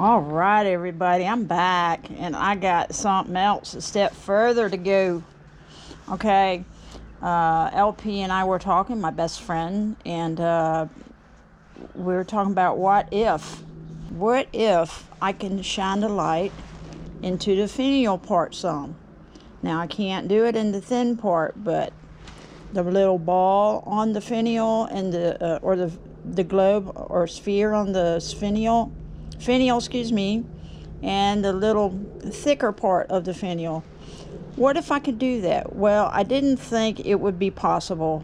All right, everybody, I'm back, and I got something else a step further to go. Okay, LP and I were talking, my best friend, and we were talking about what if I can shine the light into the finial part some. Now I can't do it in the thin part, but the little ball on the finial and the globe or sphere on the finial, excuse me, and the little thicker part of the finial. What if I could do that? Well, I didn't think it would be possible,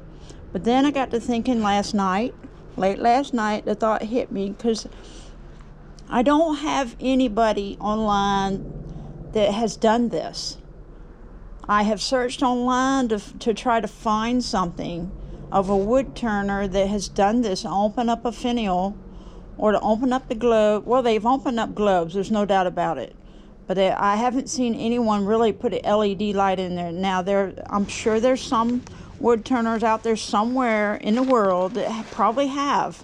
but then I got to thinking late last night, the thought hit me, because I don't have anybody online that has done this. I have searched online to try to find something of a wood turner that has done this, open up a finial or to open up the globe. Well, they've opened up globes, there's no doubt about it. But I haven't seen anyone really put an LED light in there. Now, I'm sure there's some wood turners out there somewhere in the world that probably have,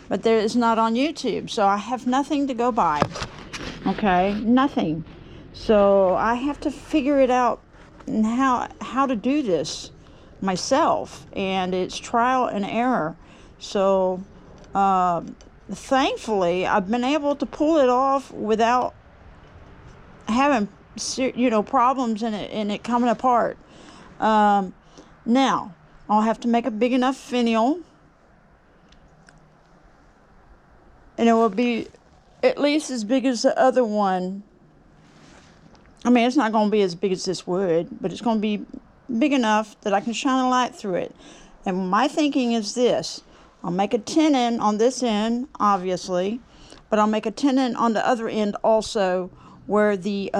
but it's not on YouTube, so I have nothing to go by. Okay, nothing. So I have to figure it out and how to do this myself, and it's trial and error. So thankfully I've been able to pull it off without having problems in it coming apart. Now I'll have to make a big enough finial, and it will be at least as big as the other one. I mean, it's not going to be as big as this wood, but it's going to be big enough that I can shine a light through it. And my thinking is this: I'll make a tenon on this end, obviously, but I'll make a tenon on the other end also, where the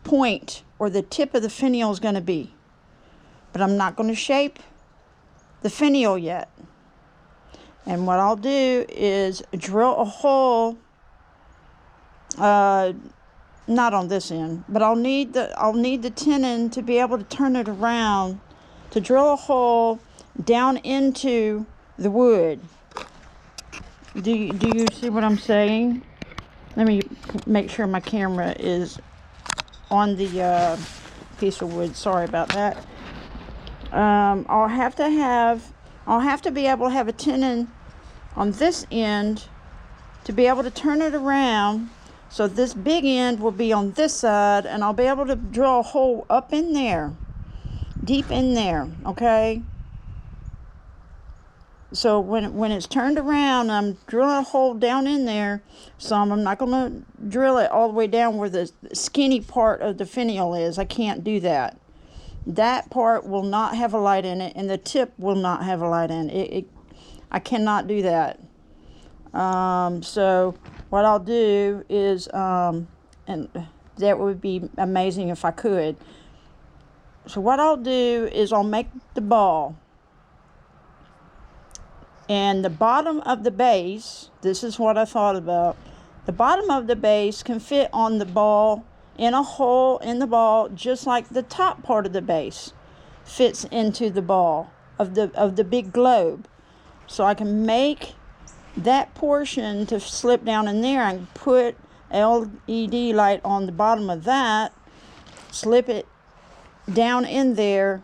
point or the tip of the finial is going to be. But I'm not going to shape the finial yet. And what I'll do is drill a hole, not on this end, but I'll need the tenon to be able to turn it around, to drill a hole down into the wood. Do you see what I'm saying? Let me make sure my camera is on the piece of wood. Sorry about that. I'll have to be able to have a tenon on this end to be able to turn it around. So this big end will be on this side, and I'll be able to drill a hole up in there, deep in there, okay? So when it's turned around, I'm drilling a hole down in there. So I'm not going to drill it all the way down where the skinny part of the finial is. I can't do that. That part will not have a light in it, and the tip will not have a light in it. I cannot do that. So what I'll do is, and that would be amazing if I could. So what I'll do is I'll make the ball. And the bottom of the base, this is what I thought about. The bottom of the base can fit on the ball, in a hole in the ball, just like the top part of the base fits into the ball of the big globe. So I can make that portion to slip down in there and put LED light on the bottom of that, slip it down in there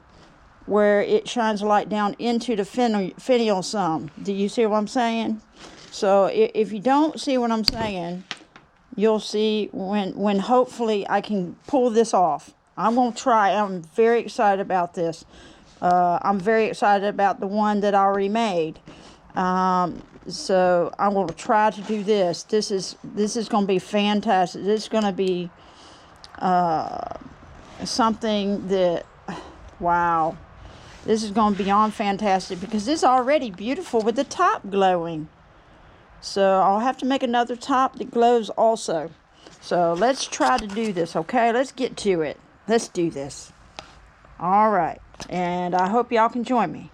where it shines a light down into the finial some. Do you see what I'm saying? So if you don't see what I'm saying, you'll see when hopefully I can pull this off. I'm going to try. I'm very excited about this. I'm very excited about the one that I already made. So I'm going to try to do this. This is going to be fantastic. This is going to be something that, wow. This is going to be beyond fantastic, because this is already beautiful with the top glowing. So I'll have to make another top that glows also. So let's try to do this, okay? Let's get to it. Let's do this. All right. And I hope y'all can join me.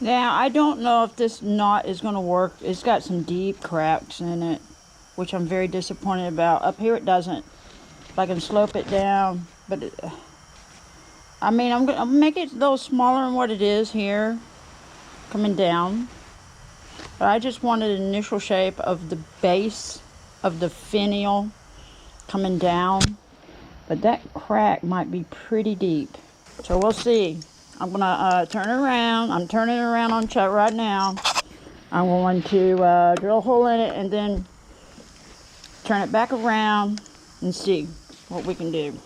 Now, I don't know if this knot is going to work. It's got some deep cracks in it, which I'm very disappointed about. Up here it doesn't. If I can slope it down. But I'm going to make it a little smaller than what it is here, coming down. But I just wanted an initial shape of the base of the finial coming down. But that crack might be pretty deep. So we'll see. I'm going to turn it around. I'm turning it around on Chillout right now. I'm going to drill a hole in it and then turn it back around and see what we can do.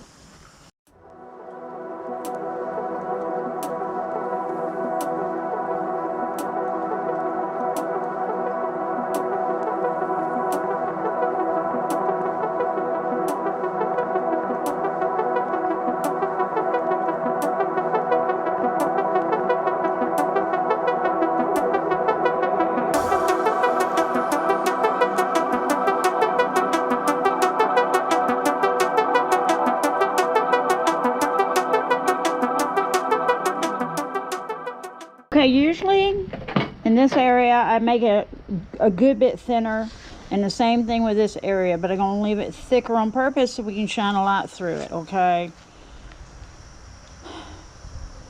Okay, usually in this area I make it a good bit thinner, and the same thing with this area, but I'm going to leave it thicker on purpose so we can shine a light through it, okay?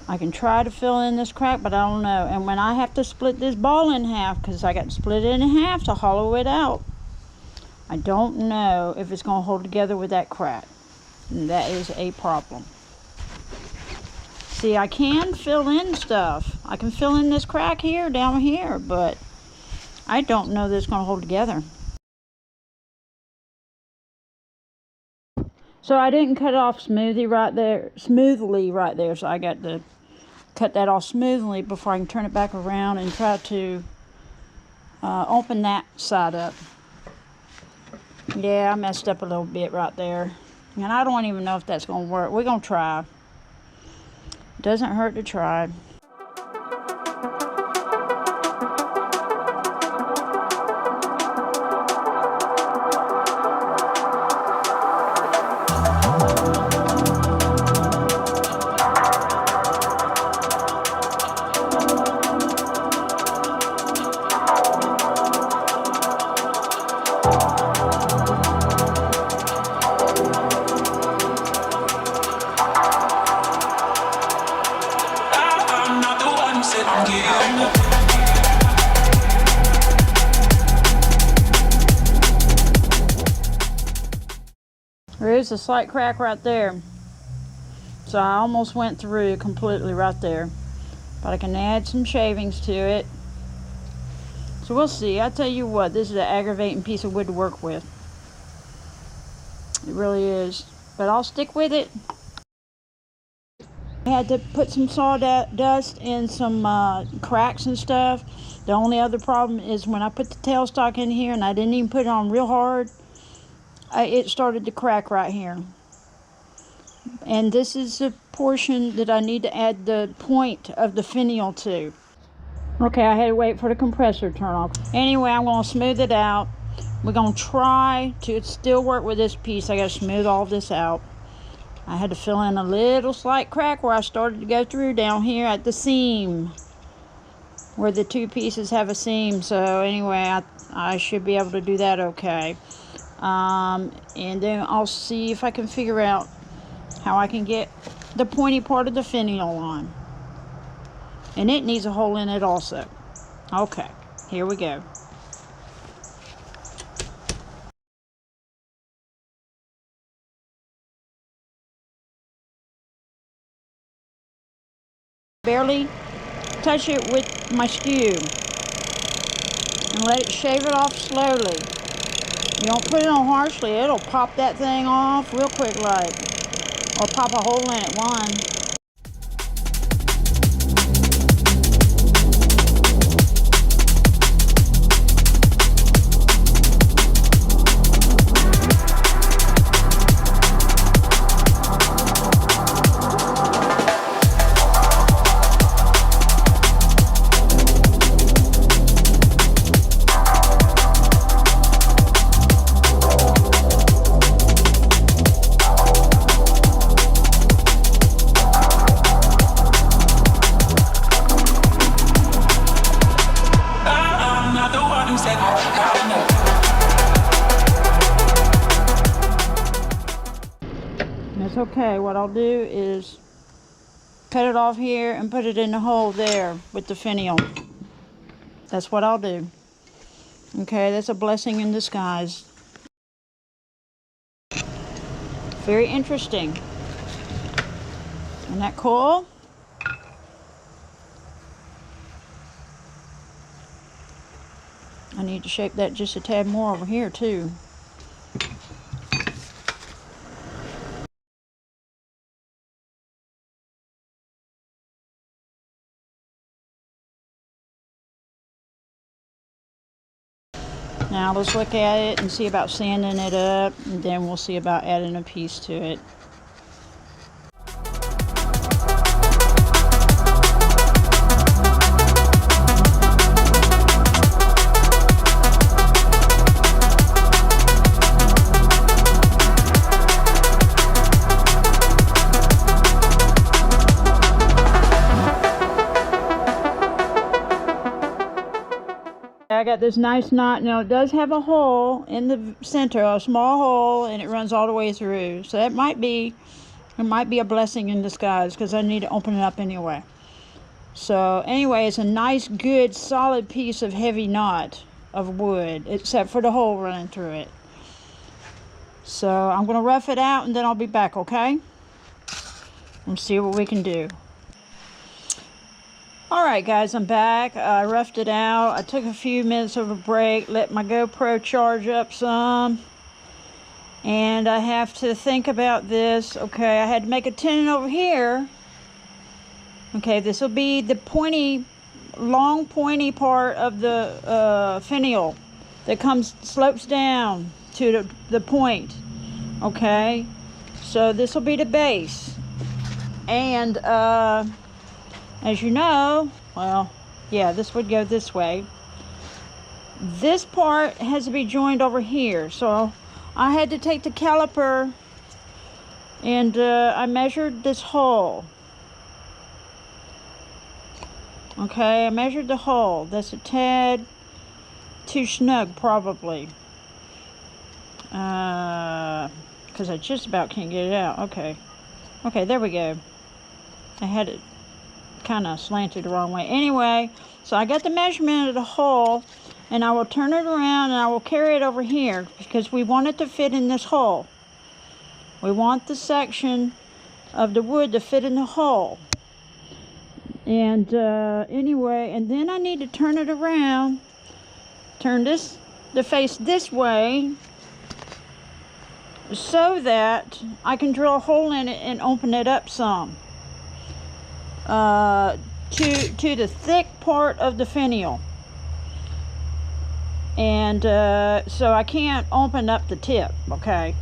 I can try to fill in this crack, but I don't know. And when I have to split this ball in half, because I got to split it in half to hollow it out, I don't know if it's going to hold together with that crack. And that is a problem. See, I can fill in stuff. I can fill in this crack here, down here, but I don't know that it's going to hold together. So I didn't cut off smoothly right there, so I got to cut that off smoothly before I can turn it back around and try to open that side up. Yeah, I messed up a little bit right there. And I don't even know if that's going to work. We're going to try. Doesn't hurt to try. There is a slight crack right there, so I almost went through completely right there, but I can add some shavings to it. So we'll see. I tell you what, this is an aggravating piece of wood to work with. It really is, but I'll stick with it. I had to put some sawdust in some cracks and stuff. The only other problem is when I put the tailstock in here and I didn't even put it on real hard, it started to crack right here. And this is the portion that I need to add the point of the finial to. Okay, I had to wait for the compressor to turn off. Anyway, I'm going to smooth it out. We're going to try to still work with this piece. I got to smooth all this out. I had to fill in a little slight crack where I started to go through down here at the seam, where the two pieces have a seam. So anyway, I should be able to do that okay. And then I'll see if I can figure out how I can get the pointy part of the finial on. And it needs a hole in it also. Okay, here we go. Barely touch it with my skew and let it shave it off slowly. You don't put it on harshly, it'll pop that thing off real quick like, or pop a hole in it one. It's okay. What I'll do is cut it off here and put it in the hole there with the finial. That's what I'll do. Okay, that's a blessing in disguise. Very interesting. Isn't that cool? I need to shape that just a tad more over here too. Now let's look at it and see about sanding it up, and then we'll see about adding a piece to it. I got this nice knot. Now it does have a hole in the center, a small hole, and it runs all the way through. So it might be a blessing in disguise because I need to open it up anyway. So anyway, it's a nice, good, solid piece of heavy knot of wood, except for the hole running through it. So I'm going to rough it out and then I'll be back, okay? And see what we can do. Alright guys, I'm back. I roughed it out. I took a few minutes of a break, let my GoPro charge up some. And I have to think about this. Okay, I had to make a tenon over here. Okay, this will be the pointy, long pointy part of the finial that slopes down to the point. Okay, so this will be the base. And as you know, well, yeah, this would go this way. This part has to be joined over here. So I had to take the caliper and I measured this hole. Okay, I measured the hole. That's a tad too snug, probably. Because I just about can't get it out. Okay. Okay, there we go. I had it kind of slanted the wrong way. Anyway, so I got the measurement of the hole, and I will turn it around and I will carry it over here because we want it to fit in this hole. We want the section of the wood to fit in the hole. And anyway, and then I need to turn it around, turn the face this way so that I can drill a hole in it and open it up some. To the thick part of the finial, and so I can't open up the tip. Okay.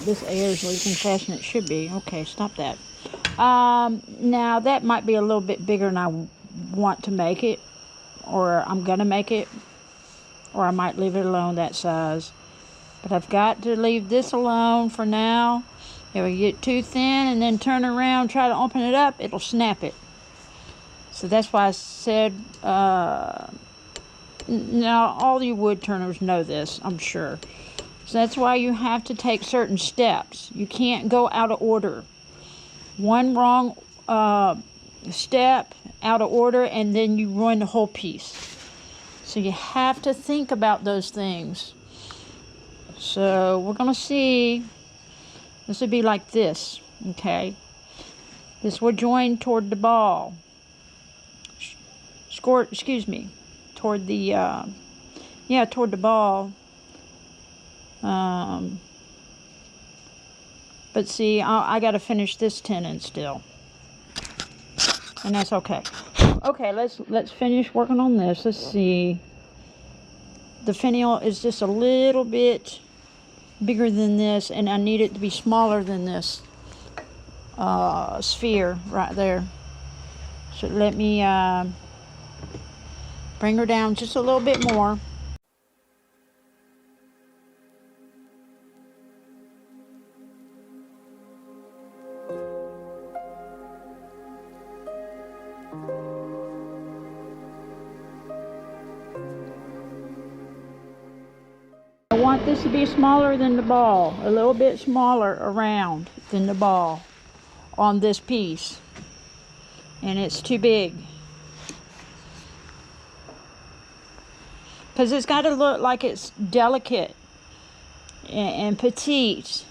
This air is leaking faster than it should be. Okay, stop that. Now that might be a little bit bigger than I want to make it, or I'm gonna make it, or I might leave it alone that size. But I've got to leave this alone for now. If we get too thin and then turn around, try to open it up, it'll snap it. So that's why I said Now, all you wood turners know this, I'm sure. So that's why you have to take certain steps. You can't go out of order. One wrong step out of order, and then you ruin the whole piece. So you have to think about those things. So we're going to see, this would be like this, okay? This will join toward the ball. Excuse me, toward the, toward the ball. But see, I got to finish this tenon still. And that's okay. Okay, let's finish working on this. Let's see. The finial is just a little bit bigger than this, and I need it to be smaller than this sphere right there. So let me bring her down just a little bit more. I want this to be smaller than the ball, a little bit smaller around than the ball on this piece, and it's too big because it's got to look like it's delicate and petite.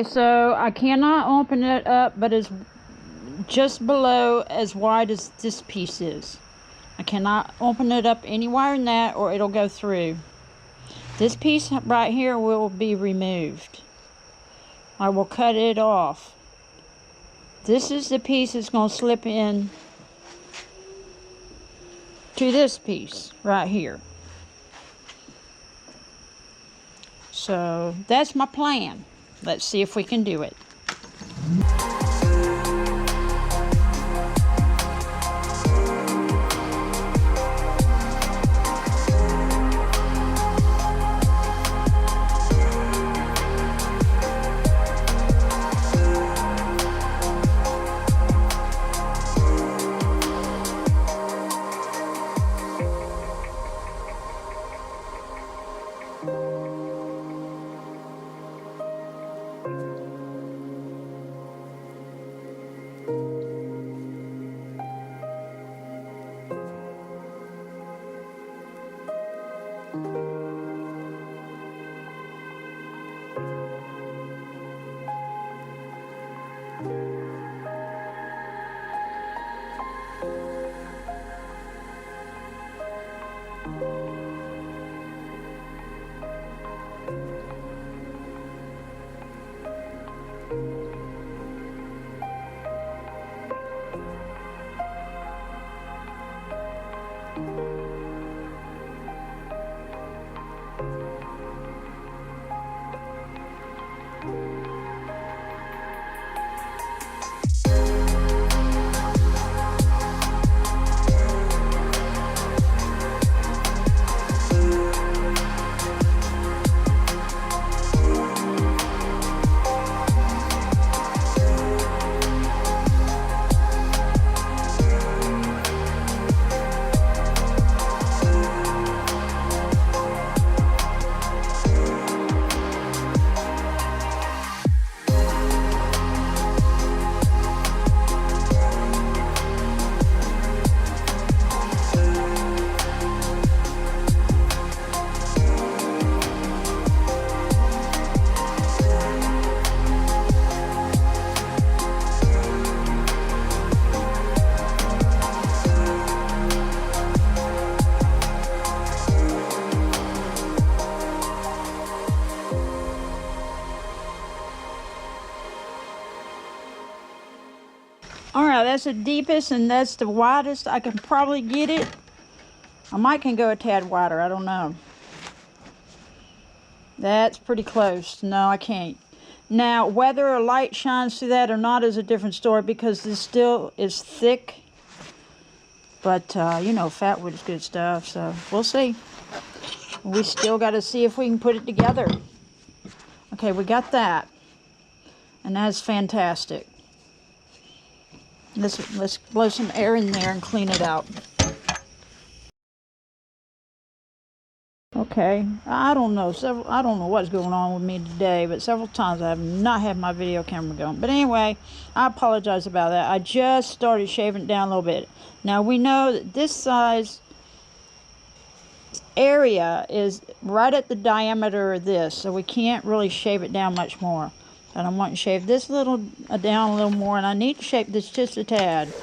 So I cannot open it up, but it's just below as wide as this piece is. I cannot open it up any wider than that, or it'll go through. This piece right here will be removed. I will cut it off. This is the piece that's going to slip in to this piece right here. So that's my plan. Let's see if we can do it. All right, that's the deepest and that's the widest I can probably get it. I might can go a tad wider, I don't know. That's pretty close. No, I can't. Now, whether a light shines through that or not is a different story because this still is thick. But, you know, fat wood is good stuff, so we'll see. We still got to see if we can put it together. Okay, we got that. And that's fantastic. Let's blow some air in there and clean it out. Okay, I don't know what's going on with me today, but several times I have not had my video camera going. But anyway, I apologize about that. I just started shaving it down a little bit. Now we know that this size area is right at the diameter of this, so we can't really shave it down much more. And I'm wanting to shave this little down a little more, and I need to shape this just a tad.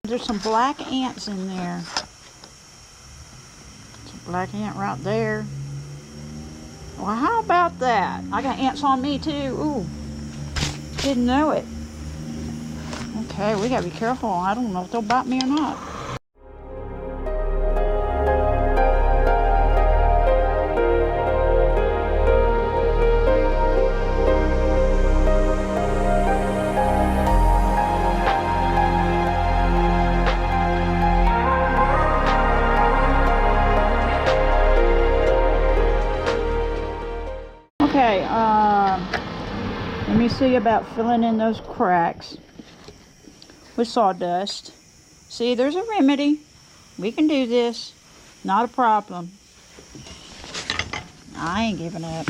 There's some black ants in there. Some black ant right there. Well, how about that? I got ants on me too. Ooh, didn't know it. Okay, we gotta be careful. I don't know if they'll bite me or not. Okay, let me see about filling in those cracks with sawdust. See, there's a remedy. We can do this. Not a problem. I ain't giving up.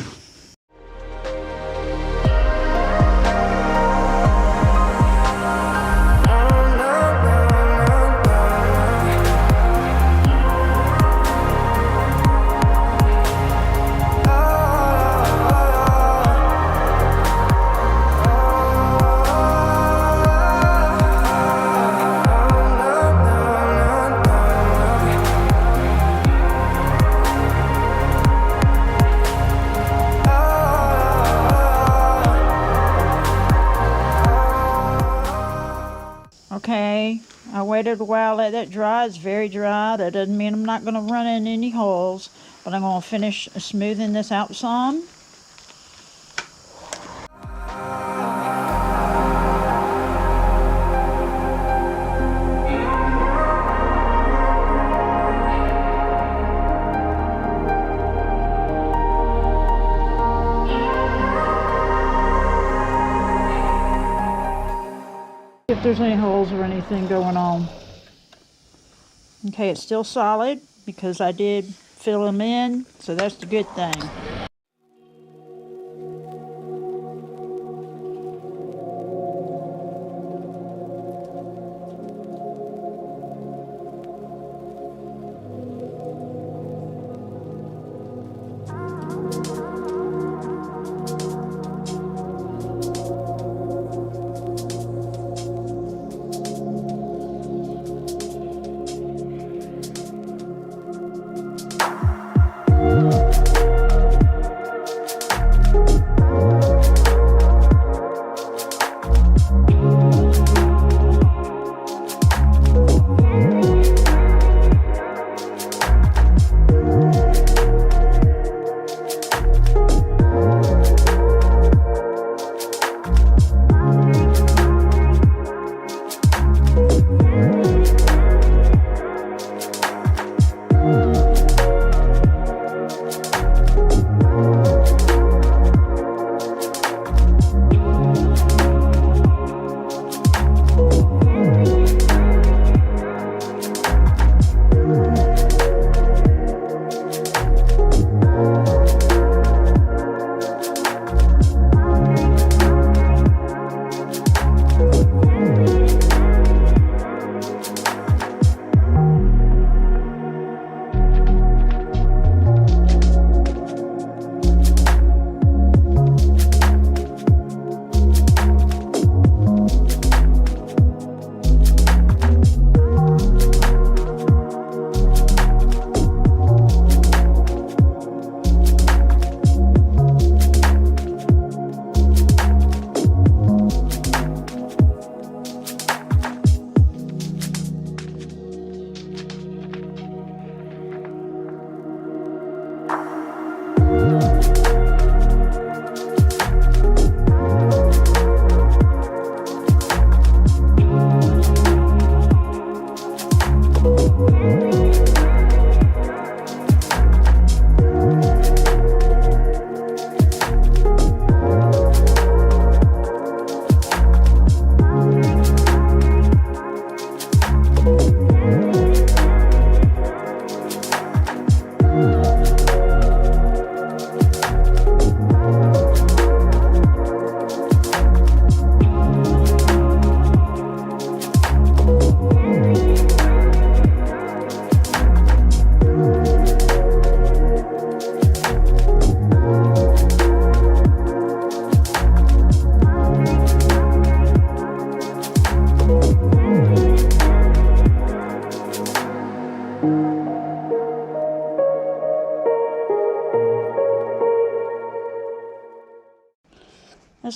Okay, I waited a while, let that dry. It's very dry. That doesn't mean I'm not going to run in any holes, but I'm going to finish smoothing this out some. If there's any holes or anything going on. Okay, it's still solid because I did fill them in, so that's the good thing.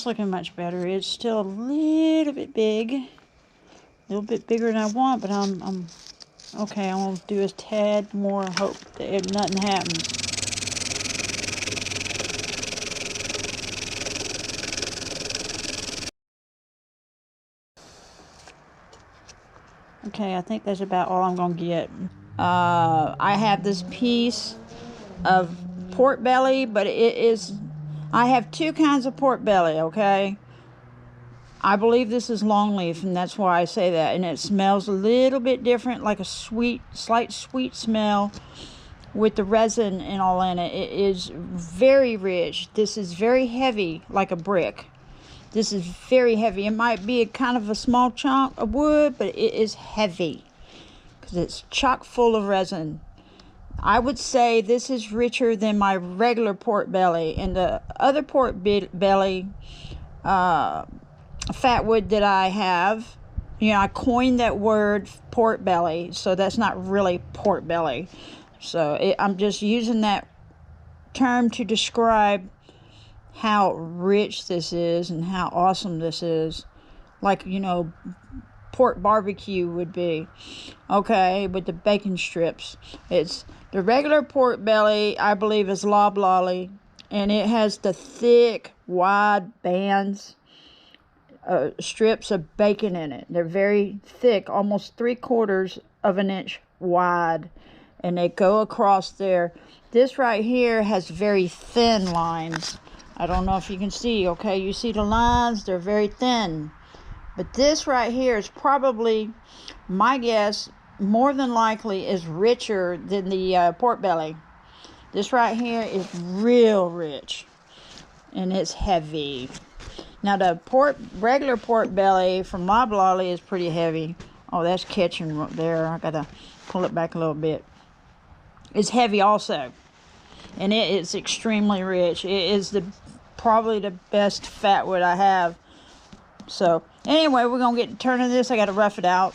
that's looking much better. It's still a little bit big. A little bit bigger than I want, but I'm okay. I'm going to do a tad more. Hope that nothing happens. Okay, I think that's about all I'm going to get. I have this piece of pork belly, but it is... I have two kinds of pork belly, okay? I believe this is longleaf, and that's why I say that. And it smells a little bit different, like a slight sweet smell with the resin and all in it. It is very rich. This is very heavy, like a brick. This is very heavy. It might be a kind of a small chunk of wood, but it is heavy because it's chock full of resin. I would say this is richer than my regular pork belly. And the other pork belly fat wood that I have, you know, I coined that word pork belly, so that's not really pork belly. So I'm just using that term to describe how rich this is and how awesome this is. Like, you know, pork barbecue would be. Okay, with the bacon strips. It's the regular pork belly, I believe, is loblolly, and it has the thick, wide bands, strips of bacon in it. They're very thick, almost 3/4 of an inch wide, and they go across there. This right here has very thin lines. I don't know if you can see, okay? You see the lines? They're very thin. But this right here is probably, my guess, more than likely is richer than the pork belly. This right here is real rich, and it's heavy. Now the regular pork belly from loblolly is pretty heavy. Oh, that's catching right there. I gotta pull it back a little bit. It's heavy also, and it is extremely rich. It is probably the best fat wood I have. So anyway, we're gonna get to turning this. I gotta rough it out.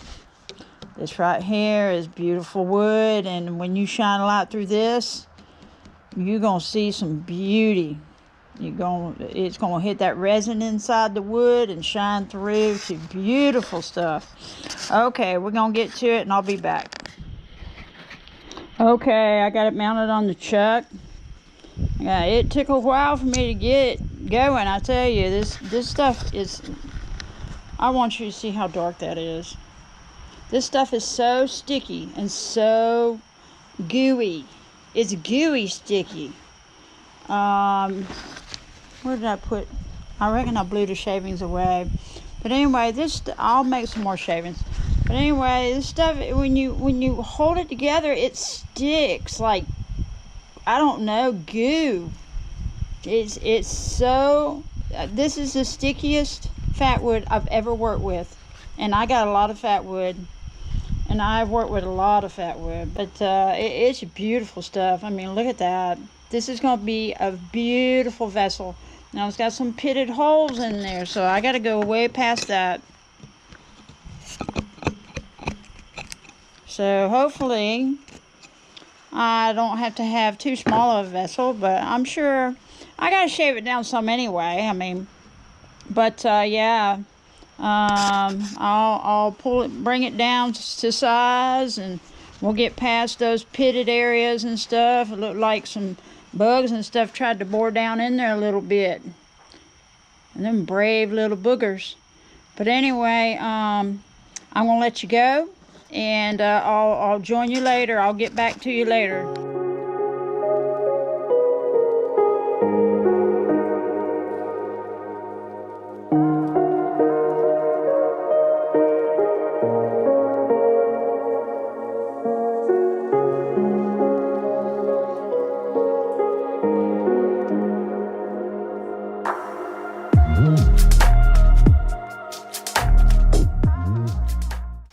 This right here is beautiful wood, and when you shine a light through this, you're gonna see some beauty. It's gonna hit that resin inside the wood and shine through to beautiful stuff. Okay, we're gonna get to it, and I'll be back. Okay, I got it mounted on the chuck. Yeah, it took a while for me to get it going. I tell you, this stuff is... I want you to see how dark that is. This stuff is so sticky and so gooey. It's gooey sticky. Where did I put? I reckon I blew the shavings away. But anyway, I'll make some more shavings. But anyway, this stuff, when you hold it together, it sticks like, I don't know, goo. It's so... this is the stickiest fat wood I've ever worked with, and I got a lot of fat wood, and I've worked with a lot of fat wood, but it's beautiful stuff. I mean, look at that. This is going to be a beautiful vessel. Now it's got some pitted holes in there, so I got to go way past that. So hopefully I don't have to have too small of a vessel, but I'm sure I got to shave it down some anyway. I mean, but yeah, I'll pull it, bring it down to size, and we'll get past those pitted areas and stuff. It looked like some bugs and stuff tried to bore down in there a little bit, and them brave little boogers. But anyway, I'm gonna let you go, and I'll join you later. I'll get back to you later.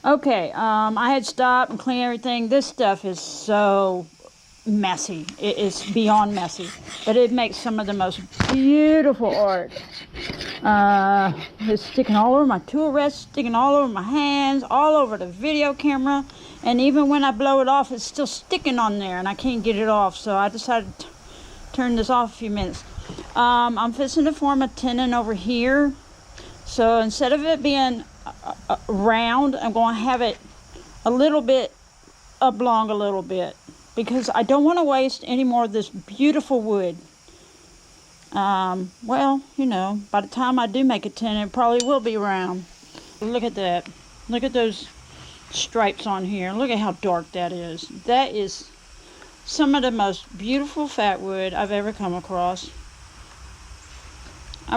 Okay, I had stopped and cleaned everything. This stuff is so messy. It is beyond messy, but it makes some of the most beautiful art. It's sticking all over my tool rest, sticking all over my hands, all over the video camera, and even when I blow it off, it's still sticking on there, and I can't get it off, so I decided to turn this off a few minutes. I'm fixing to form a tenon over here. So instead of it being round, I'm going to have it a little bit oblong a little bit, because I don't want to waste any more of this beautiful wood. Well, you know, by the time I do make a tenon, it probably will be round. Look at that. Look at those stripes on here. Look at how dark that is. That is some of the most beautiful fat wood I've ever come across.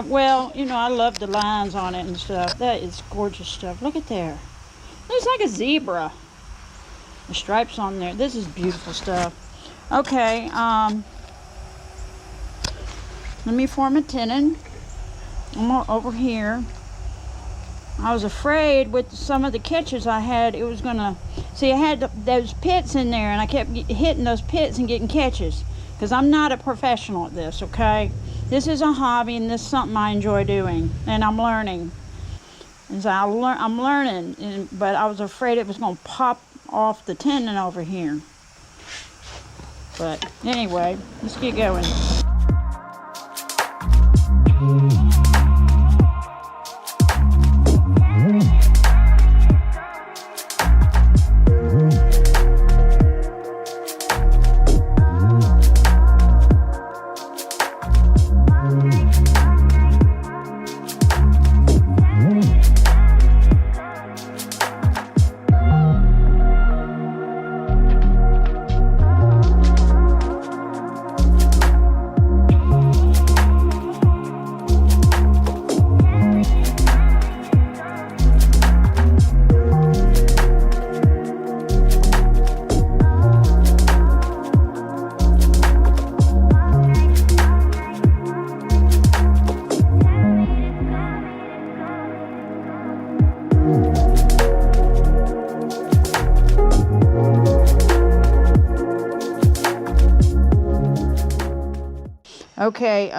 Well, you know, I love the lines on it and stuff. That is gorgeous stuff. Look at there. Looks like a zebra. The stripes on there. This is beautiful stuff. Okay, let me form a tenon. I'm over here. I was afraid with some of the catches I had, it was gonna, see, I had those pits in there, and I kept hitting those pits and getting catches, because I'm not a professional at this, okay? This is a hobby, and this is something I enjoy doing, and I'm learning. And so I'm learning, but I was afraid it was gonna pop off the tenon over here. But anyway, let's get going. Okay,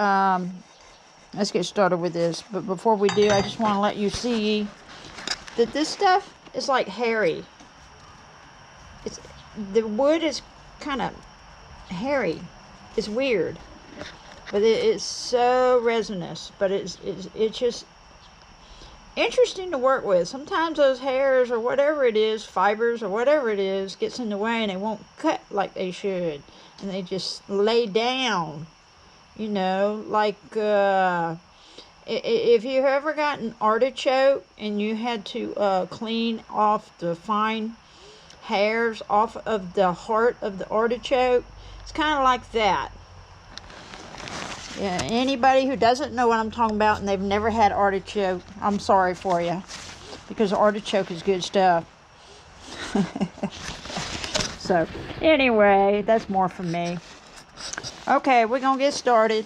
let's get started with this. But before we do, I just want to let you see that this stuff is like hairy. The wood is kind of hairy. It's weird, but it's so resinous. But it's just interesting to work with. Sometimes those hairs or whatever it is, fibers or whatever it is, gets in the way and they won't cut like they should, and they just lay down. You know, like if you've ever gotten artichoke and you had to clean off the fine hairs off of the heart of the artichoke, it's kind of like that. Yeah, anybody who doesn't know what I'm talking about and they've never had artichoke, I'm sorry for you, because artichoke is good stuff. So anyway, that's more from me. Okay, we're gonna get started.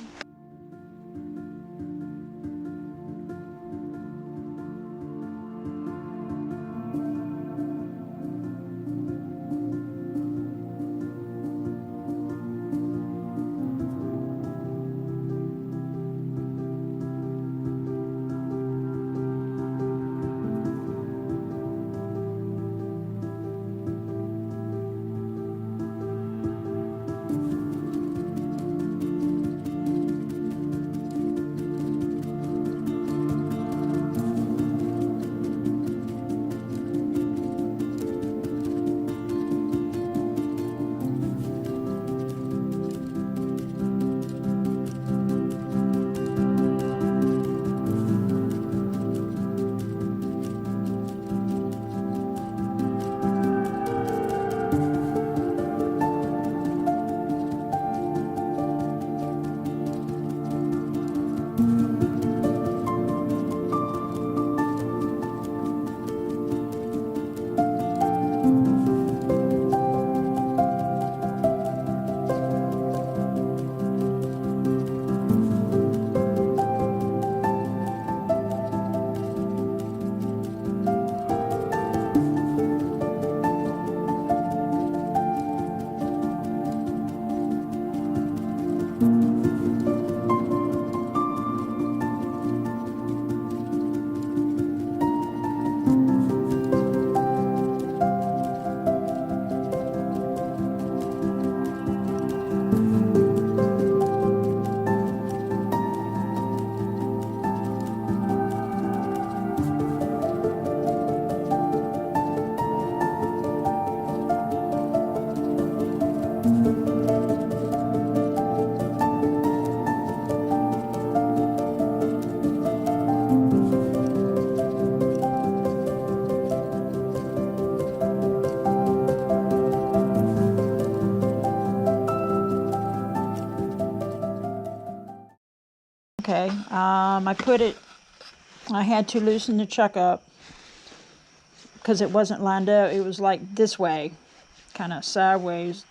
I had to loosen the chuck up because it wasn't lined up. It was like this way, kind of sideways,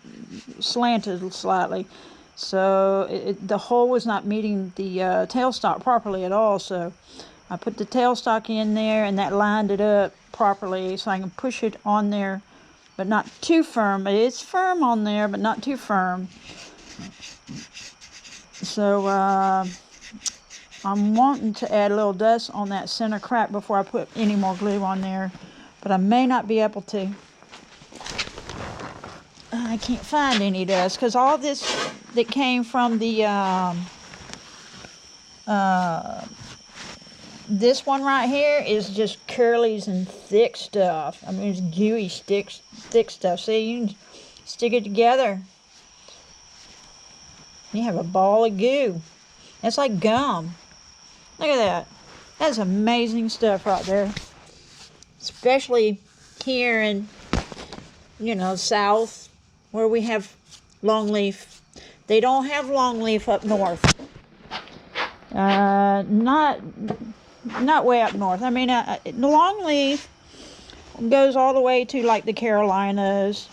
slanted slightly. So the hole was not meeting the tailstock properly at all. So I put the tailstock in there, and that lined it up properly so I can push it on there, but not too firm. It's firm on there, but not too firm. So I'm wanting to add a little dust on that center crack before I put any more glue on there, but I may not be able to. I can't find any dust because all this that came from the this one right here is just curlies and thick stuff. I mean, it's gooey, thick stuff. See, you can stick it together. You have a ball of goo. That's like gum. Look at that. That's amazing stuff right there. Especially here in, south, where we have longleaf. They don't have longleaf up north. Not way up north. I mean, the longleaf goes all the way to like the Carolinas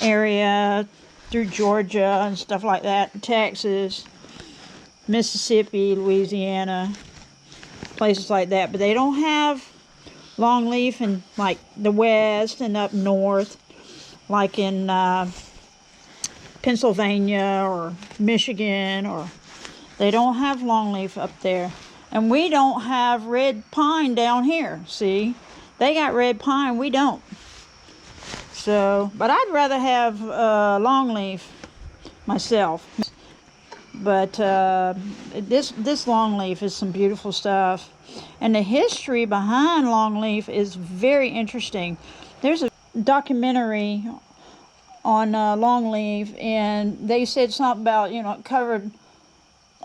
area, through Georgia and stuff like that, Texas, Mississippi, Louisiana, places like that. But they don't have longleaf in like the west and up north, like in Pennsylvania or Michigan, or they don't have longleaf up there. And we don't have red pine down here. See, they got red pine, we don't. So, but I'd rather have longleaf myself. But this longleaf is some beautiful stuff, and the history behind longleaf is very interesting. There's a documentary on longleaf, and they said something about it covered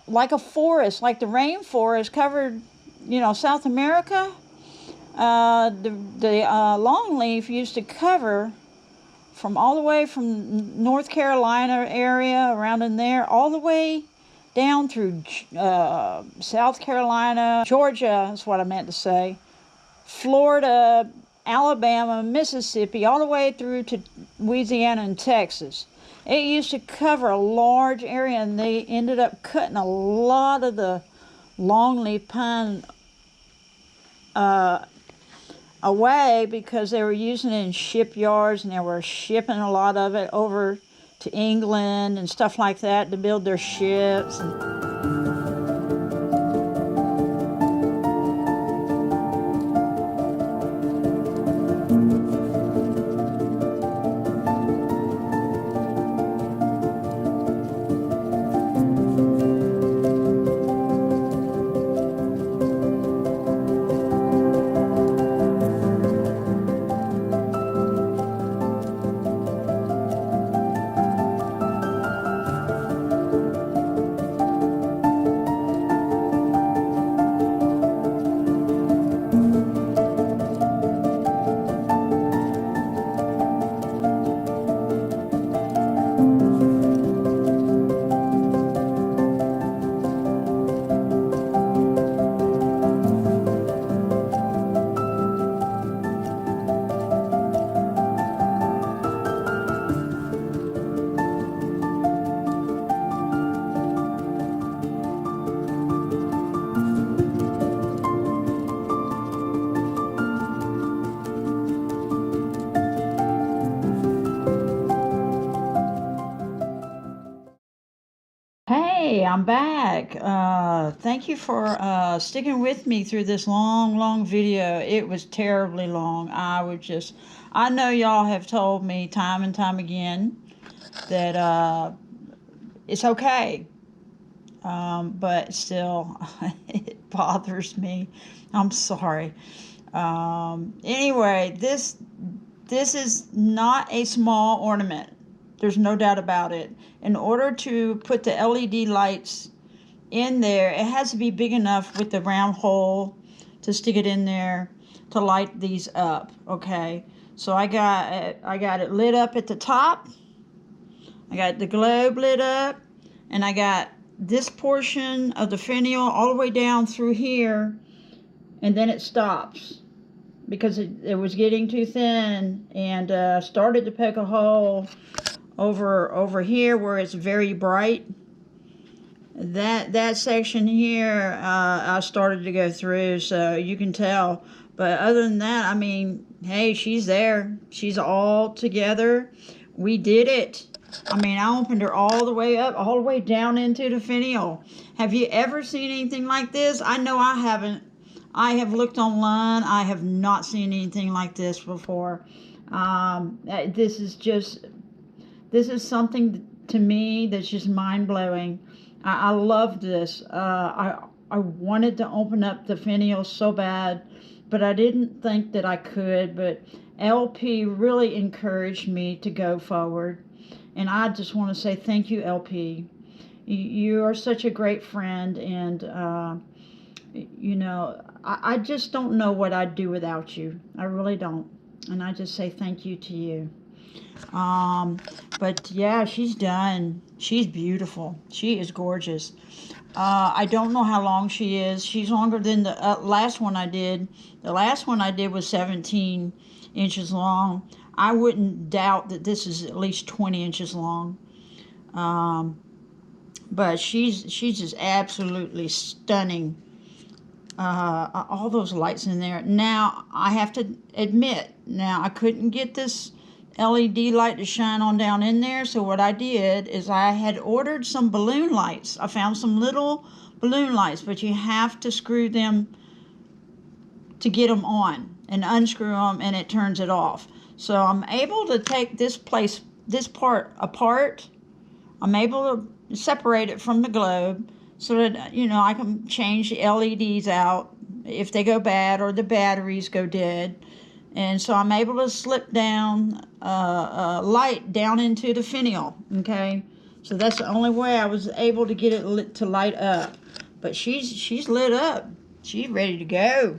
like a forest, like the rainforest covered South America. The longleaf used to cover from all the way from North Carolina area around in there, all the way down through South Carolina, Georgia is what I meant to say, Florida, Alabama, Mississippi, all the way through to Louisiana and Texas. It used to cover a large area, and they ended up cutting a lot of the longleaf pine away because they were using it in shipyards, and they were shipping a lot of it over to England and stuff like that to build their ships. Hey, I'm back. Thank you for sticking with me through this long video. It was terribly long. I know y'all have told me time and time again that it's okay. But still, it bothers me. I'm sorry. Anyway, this is not a small ornament. There's no doubt about it. In order to put the LED lights in there, it has to be big enough with the round hole to stick it in there to light these up. Okay, so I got it lit up at the top. I got the globe lit up, and I got this portion of the finial all the way down through here, and then it stops because it was getting too thin, and started to poke a hole over here where it's very bright. That section here, I started to go through, so you can tell. But other than that, I mean, hey, she's there. She's all together. We did it. I mean, I opened her all the way up, all the way down into the finial. Have you ever seen anything like this? I know I haven't. I have looked online. I have not seen anything like this before. This is something to me that's just mind-blowing. I love this. I wanted to open up the finial so bad, but I didn't think that I could. But LP really encouraged me to go forward. And I just want to say thank you, LP. You are such a great friend, and you know, I just don't know what I'd do without you. I really don't. And I just say thank you to you. But yeah, she's done. She's beautiful. She is gorgeous. I don't know how long she is. She's longer than the last one I did. The last one I did was 17 inches long. I wouldn't doubt that this is at least 20 inches long. But she's just absolutely stunning. All those lights in there. Now, I have to admit, now I couldn't get this LED light to shine on down in there, so what I did is I had ordered some balloon lights. I found some little balloon lights, but you have to screw them to get them on and unscrew them, and it turns it off. So I'm able to take this part apart. I'm able to separate it from the globe so that, you know, I can change the LEDs out if they go bad or the batteries go dead. And so I'm able to slip down light down into the finial, okay? So that's the only way I was able to get it to light up. But she's lit up. She's ready to go.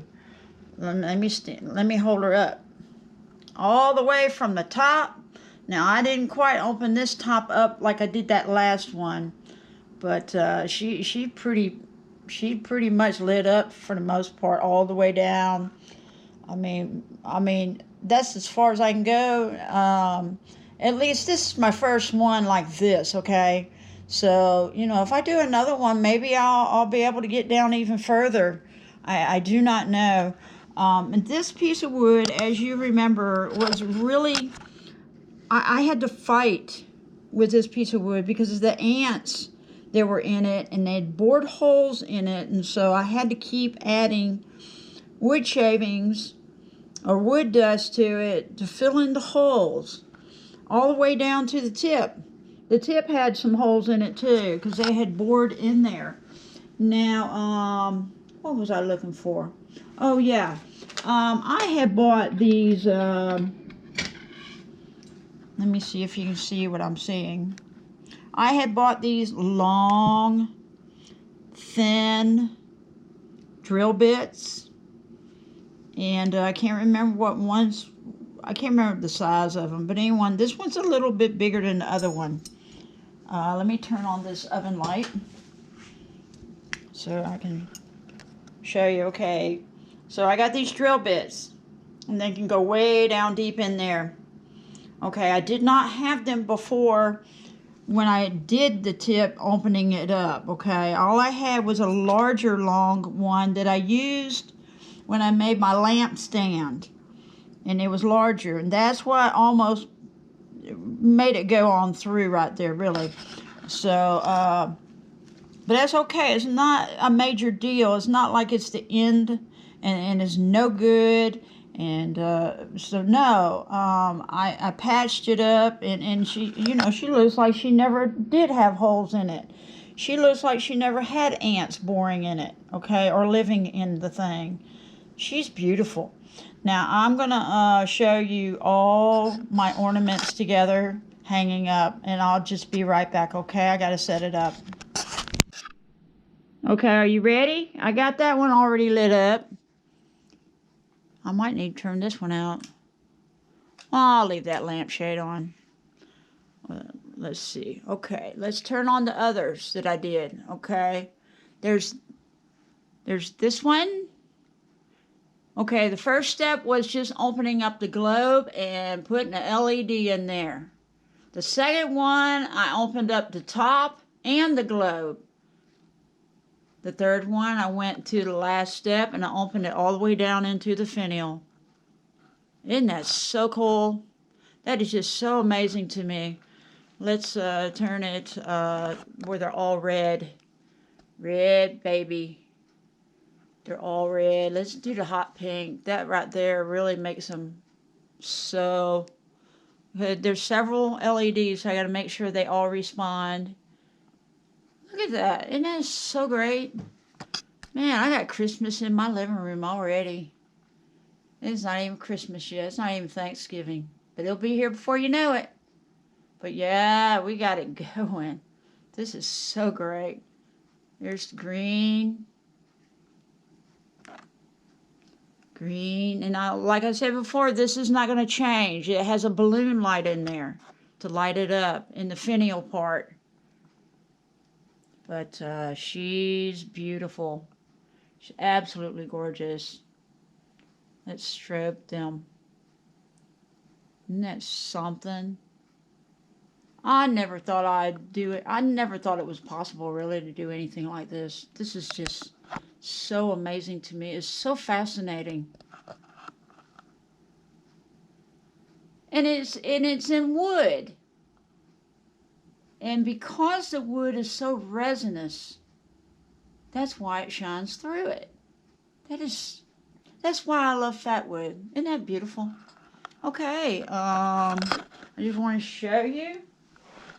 Let me hold her up. All the way from the top. Now, I didn't quite open this top up like I did that last one. But she pretty much lit up for the most part all the way down. I mean, that's as far as I can go. At least this is my first one like this, okay? So, you know, if I do another one, maybe I'll be able to get down even further. I do not know. And this piece of wood, as you remember, was really... I had to fight with this piece of wood because of the ants that were in it, and they had bored holes in it, and so I had to keep adding wood shavings or wood dust to it to fill in the holes all the way down to the tip. The tip had some holes in it too because they had bored in there. Now, what was I looking for? Oh yeah, I had bought these. Let me see if you can see what I'm seeing. I had bought these long, thin drill bits, and I can't remember what ones, I can't remember the size of them, but anyway, this one's a little bit bigger than the other one. Let me turn on this oven light so I can show you. Okay, so I got these drill bits, and they can go way down deep in there. Okay, I did not have them before when I did the tip opening it up, okay? All I had was a larger long one that I used when I made my lamp stand. And it was larger, and that's why I almost made it go on through right there, really. So, but that's okay. It's not a major deal. It's not like it's the end and it's no good. And so no, I patched it up, and she, you know, she looks like she never did have holes in it. She looks like she never had ants boring in it, okay, or living in the thing. She's beautiful. Now I'm gonna show you all my ornaments together hanging up, and I'll just be right back, okay? I gotta set it up. Okay, are you ready? I got that one already lit up. I might need to turn this one out. I'll leave that lampshade on. let's see. Okay, let's turn on the others that I did. Okay, there's this one. Okay, the first step was just opening up the globe and putting an LED in there. The second one, I opened up the top and the globe. The third one, I went to the last step and I opened it all the way down into the finial. Isn't that so cool? That is just so amazing to me. Let's turn it where they're all red. Red, baby. They're all red. Let's do the hot pink. That right there really makes them so good. There's several LEDs, so I got to make sure they all respond. Look at that. Isn't that so great? Man, I got Christmas in my living room already. It's not even Christmas yet. It's not even Thanksgiving. But it'll be here before you know it. But yeah, we got it going. This is so great. There's the green. Green. And like I said before, this is not going to change. It has a balloon light in there to light it up in the finial part. But she's beautiful. She's absolutely gorgeous. Let's strobe them. Isn't that something? I never thought I'd do it. I never thought it was possible, really, to do anything like this. This is just so amazing to me. It's so fascinating. And it's in wood. And because the wood is so resinous, that's why it shines through it. That's why I love fat wood. Isn't that beautiful? Okay, I just want to show you.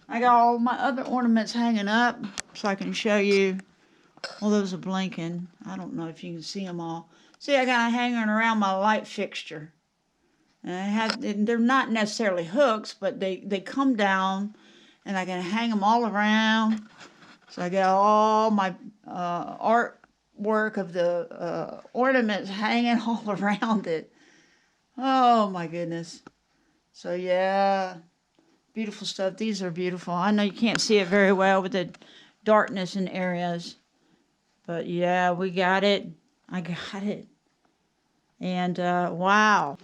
I got all my other ornaments hanging up so I can show you. Well, those are blinking. I don't know if you can see them all. See, I got them hanging around my light fixture. And they're not necessarily hooks, but they come down, and I can hang them all around. So I got all my artwork of the ornaments hanging all around it. Oh my goodness. So yeah, beautiful stuff. These are beautiful. I know you can't see it very well with the darkness in areas. But yeah, we got it. I got it. And wow.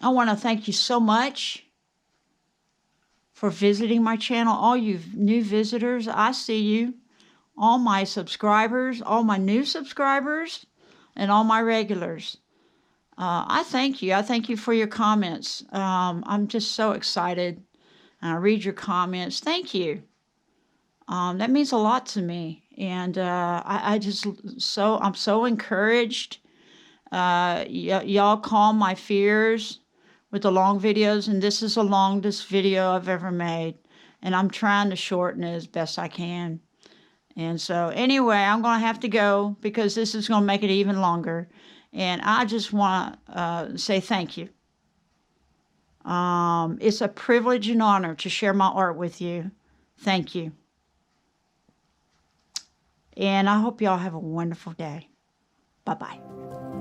I want to thank you so much for visiting my channel. All you new visitors, I see you. All my subscribers, all my new subscribers, and all my regulars. I thank you. I thank you for your comments. I'm just so excited. And I read your comments. Thank you. That means a lot to me. And I'm so encouraged. Y'all calm my fears with the long videos, and this is the longest video I've ever made, and I'm trying to shorten it as best I can. And so anyway, I'm going to have to go because this is going to make it even longer, and I just want to say thank you. It's a privilege and honor to share my art with you. Thank you. And I hope y'all have a wonderful day. Bye-bye.